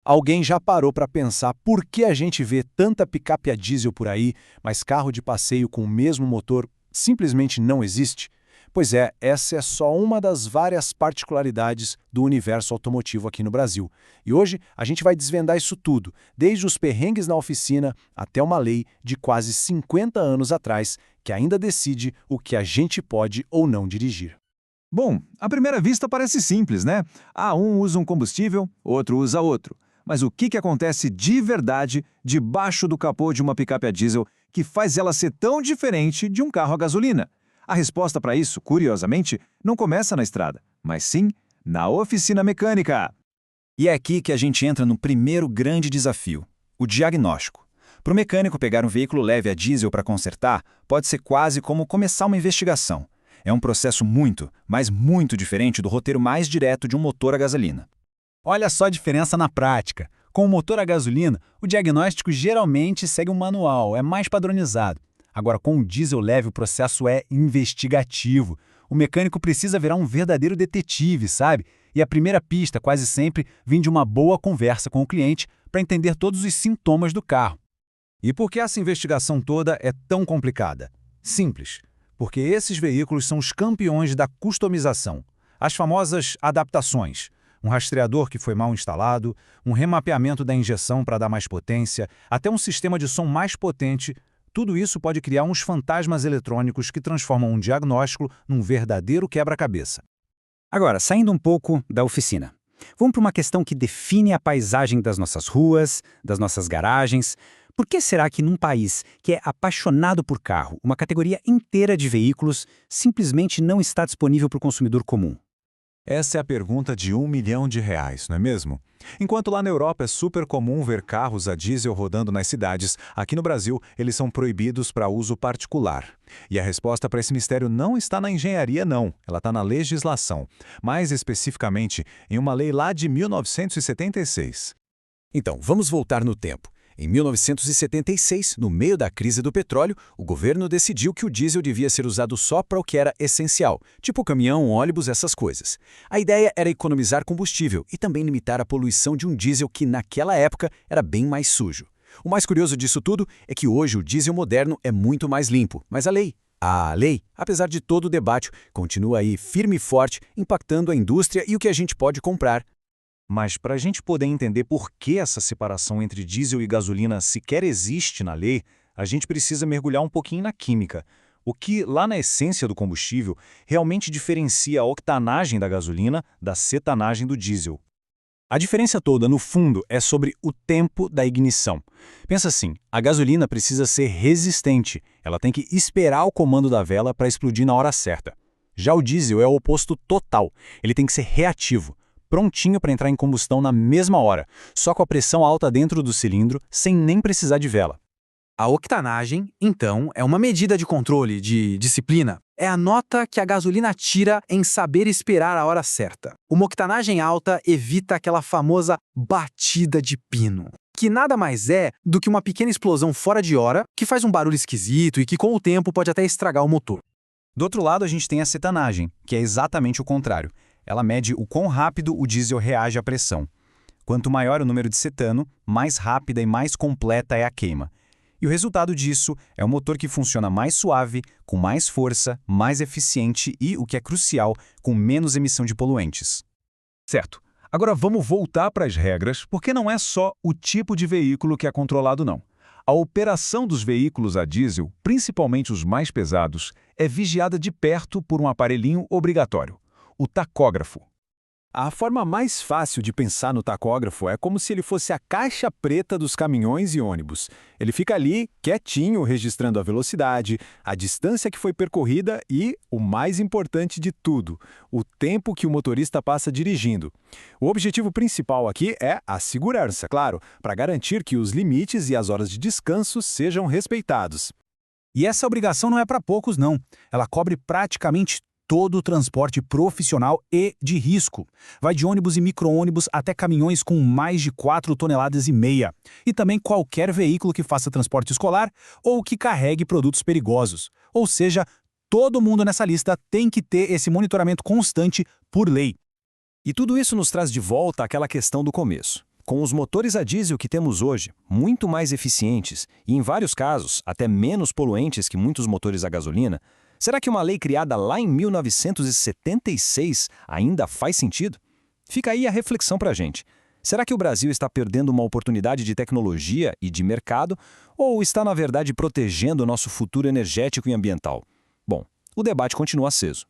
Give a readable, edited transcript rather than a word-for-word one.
Alguém já parou para pensar por que a gente vê tanta picape a diesel por aí, mas carro de passeio com o mesmo motor simplesmente não existe? Pois é, essa é só uma das várias particularidades do universo automotivo aqui no Brasil. E hoje a gente vai desvendar isso tudo, desde os perrengues na oficina até uma lei de quase 50 anos atrás que ainda decide o que a gente pode ou não dirigir. Bom, à primeira vista parece simples, né? Um usa um combustível, outro usa outro. Mas o que acontece de verdade debaixo do capô de uma picape a diesel que faz ela ser tão diferente de um carro a gasolina? A resposta para isso, curiosamente, não começa na estrada, mas sim na oficina mecânica. E é aqui que a gente entra no primeiro grande desafio, o diagnóstico. Para o mecânico pegar um veículo leve a diesel para consertar, pode ser quase como começar uma investigação. É um processo muito, mas muito diferente do roteiro mais direto de um motor a gasolina. Olha só a diferença na prática. Com o motor a gasolina, o diagnóstico geralmente segue um manual, é mais padronizado. Agora, com o diesel leve, o processo é investigativo. O mecânico precisa virar um verdadeiro detetive, sabe? E a primeira pista, quase sempre, vem de uma boa conversa com o cliente para entender todos os sintomas do carro. E por que essa investigação toda é tão complicada? Simples. Porque esses veículos são os campeões da customização. As famosas adaptações. Um rastreador que foi mal instalado, um remapeamento da injeção para dar mais potência, até um sistema de som mais potente. Tudo isso pode criar uns fantasmas eletrônicos que transformam um diagnóstico num verdadeiro quebra-cabeça. Agora, saindo um pouco da oficina. Vamos para uma questão que define a paisagem das nossas ruas, das nossas garagens. Por que será que num país que é apaixonado por carro, uma categoria inteira de veículos simplesmente não está disponível para o consumidor comum? Essa é a pergunta de R$ 1 milhão, não é mesmo? Enquanto lá na Europa é super comum ver carros a diesel rodando nas cidades, aqui no Brasil eles são proibidos para uso particular. E a resposta para esse mistério não está na engenharia, não. Ela está na legislação. Mais especificamente, em uma lei lá de 1976. Então, vamos voltar no tempo. Em 1976, no meio da crise do petróleo, o governo decidiu que o diesel devia ser usado só para o que era essencial, tipo caminhão, ônibus, essas coisas. A ideia era economizar combustível e também limitar a poluição de um diesel que, naquela época, era bem mais sujo. O mais curioso disso tudo é que hoje o diesel moderno é muito mais limpo, mas a lei, apesar de todo o debate, continua aí firme e forte, impactando a indústria e o que a gente pode comprar. Mas para a gente poder entender por que essa separação entre diesel e gasolina sequer existe na lei, a gente precisa mergulhar um pouquinho na química. O que, lá na essência do combustível, realmente diferencia a octanagem da gasolina da cetanagem do diesel. A diferença toda, no fundo, é sobre o tempo da ignição. Pensa assim, a gasolina precisa ser resistente, ela tem que esperar o comando da vela para explodir na hora certa. Já o diesel é o oposto total, ele tem que ser reativo, prontinho para entrar em combustão na mesma hora, só com a pressão alta dentro do cilindro, sem nem precisar de vela. A octanagem, então, é uma medida de controle, de disciplina. É a nota que a gasolina tira em saber esperar a hora certa. Uma octanagem alta evita aquela famosa batida de pino, que nada mais é do que uma pequena explosão fora de hora que faz um barulho esquisito e que com o tempo pode até estragar o motor. Do outro lado, a gente tem a cetanagem, que é exatamente o contrário. Ela mede o quão rápido o diesel reage à pressão. Quanto maior o número de cetano, mais rápida e mais completa é a queima. E o resultado disso é um motor que funciona mais suave, com mais força, mais eficiente e, o que é crucial, com menos emissão de poluentes. Certo. Agora vamos voltar para as regras, porque não é só o tipo de veículo que é controlado, não. A operação dos veículos a diesel, principalmente os mais pesados, é vigiada de perto por um aparelhinho obrigatório, o tacógrafo. A forma mais fácil de pensar no tacógrafo é como se ele fosse a caixa preta dos caminhões e ônibus. Ele fica ali, quietinho, registrando a velocidade, a distância que foi percorrida e, o mais importante de tudo, o tempo que o motorista passa dirigindo. O objetivo principal aqui é a segurança, claro, para garantir que os limites e as horas de descanso sejam respeitados. E essa obrigação não é para poucos, não. Ela cobre praticamente todo o transporte profissional e de risco. Vai de ônibus e micro-ônibus até caminhões com mais de 4,5 toneladas. E também qualquer veículo que faça transporte escolar ou que carregue produtos perigosos. Ou seja, todo mundo nessa lista tem que ter esse monitoramento constante por lei. E tudo isso nos traz de volta àquela questão do começo. Com os motores a diesel que temos hoje, muito mais eficientes e, em vários casos, até menos poluentes que muitos motores a gasolina, será que uma lei criada lá em 1976 ainda faz sentido? Fica aí a reflexão para a gente. Será que o Brasil está perdendo uma oportunidade de tecnologia e de mercado, ou está, na verdade, protegendo o nosso futuro energético e ambiental? Bom, o debate continua aceso.